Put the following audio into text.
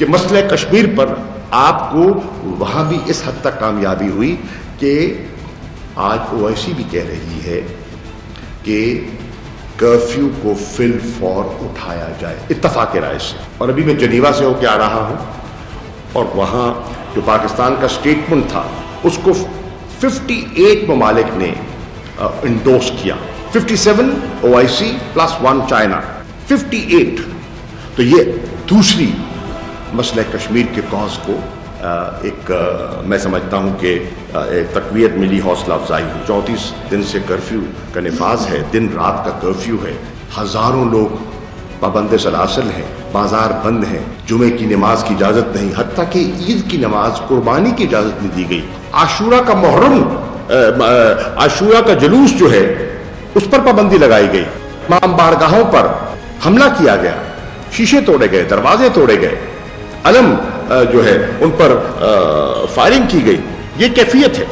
کہ مسئلہ کشمیر پر آپ کو وہاں بھی اس حد تک کامیابی ہوئی کہ آج OIC بھی کہہ رہی ہے کہ کرفیو کو فی الفور اٹھایا جائے اتفاق رائے سے. اور ابھی میں جنیوا سے ہو کے آ رہا ہوں اور وہاں جو پاکستان کا سٹیٹمنٹ تھا اس کو 58 ممالک نے انڈورس کیا. 57 OIC + 1 چائنا، 58. تو یہ دوسری مسئلہ کشمیر کے کاز کو ایک میں سمجھتا ہوں کہ تقویت ملی، حوصلہ افزائی ہوئی. 34 دن سے کرفیو کا نفاذ ہے، دن رات کا کرفیو ہے، ہزاروں لوگ پابند سلاسل ہیں، بازار بند ہیں، جمعے کی نماز کی اجازت نہیں، حتیٰ کہ عید کی نماز، قربانی کی اجازت نہیں دی گئی. عاشورہ کا محرم، عاشورہ کا جلوس جو ہے اس پر پابندی لگائی گئی. امام بارگاہوں پر حملہ کیا گیا، شیشے توڑے گئے، دروازے توڑے گئے، علم جو ہے ان پر فائرنگ کی گئی. یہ کیفیت ہے.